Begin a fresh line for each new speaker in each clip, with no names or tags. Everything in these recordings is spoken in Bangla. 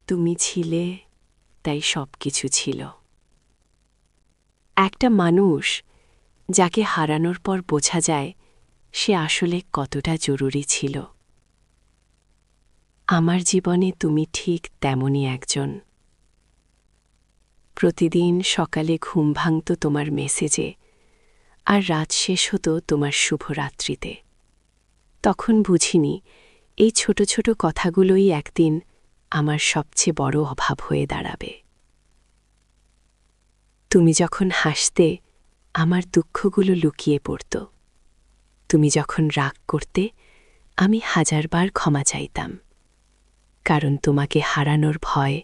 তুমি ছিলে, তাই সব কিছু ছিল। একটা মানুষ যাকে হারানোর পর বোঝা যায় সে আসলে কতটা জরুরি ছিল। আমার জীবনে তুমি ঠিক তেমনই একজন। প্রতিদিন সকালে ঘুম ভাঙত তোমার মেসেজে, আর রাত শেষ হতো তোমার শুভরাত্রিতে। তখন বুঝিনি এই ছোট ছোট কথাগুলোই একদিন আমার সবচেয়ে বড় অভাব হয়ে দাঁড়াবে। তুমি যখন হাসতে আমার দুঃখগুলো লুকিয়ে পড়ত। তুমি যখন রাগ করতে আমি হাজারবার ক্ষমা চাইতাম, কারণ তোমাকে হারানোর ভয়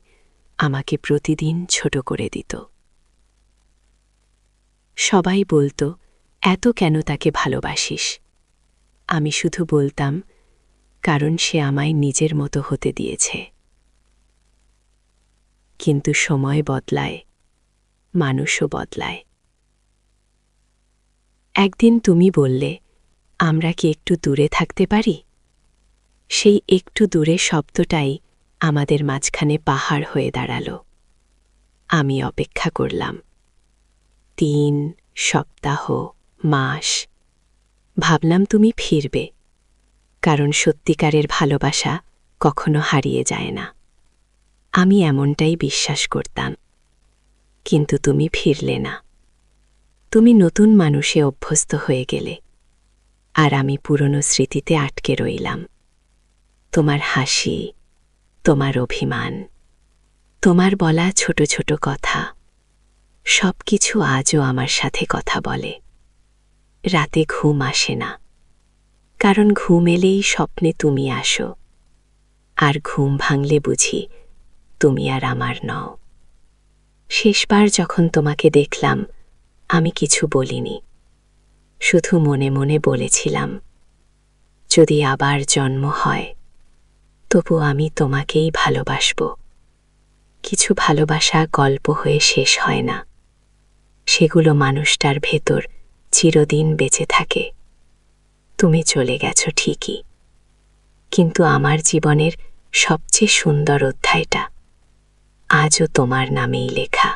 আমাকে প্রতিদিন ছোট করে দিত। সবাই বলতো, এত কেন তাকে ভালোবাসিস? আমি শুধু বলতাম, কারণ সে আমায় নিজের মতো হতে দিয়েছে। কিন্তু সময় বদলায়, মানুষও বদলায়। একদিন তুমি বললে, আমরা কি একটু দূরে থাকতে পারি? সেই একটু দূরে শব্দটাই আমাদের মাঝখানে পাহাড় হয়ে দাঁড়াল। আমি অপেক্ষা করলাম 3 সপ্তাহ, মাস। ভাবলাম তুমি ফিরবে, কারণ সত্যিকারের ভালোবাসা কখনো হারিয়ে যায় না। আমি এমনটাই বিশ্বাস করতাম। কিন্তু তুমি ফিরলে না। তুমি নতুন মানুষে অভ্যস্ত হয়ে গেলে, আর আমি পুরনো স্মৃতিতে আটকে রইলাম। তোমার হাসি, তোমার অভিমান, তোমার বলা ছোট ছোট কথা, সব কিছু আজও আমার সাথে কথা বলে। রাতে ঘুম আসে না, কারণ ঘুম এলেই স্বপ্নে তুমি আসো, আর ঘুম ভাঙলে বুঝি তুমি আর আমার নও। শেষবার যখন তোমাকে দেখলাম আমি কিছু বলিনি, শুধু মনে মনে বলেছিলাম, যদি আবার জন্ম হয় তবু আমি তোমাকেই ভালোবাসব। কিছু ভালোবাসা গল্প হয়ে শেষ হয় না, সেগুলো মানুষটার ভেতর চিরদিন বেঁচে থাকে। তুমি চলে গেছো ঠিকই, কিন্তু আমার জীবনের সবচেয়ে সুন্দর অধ্যায়টা আজও তোমার নামেই লেখা।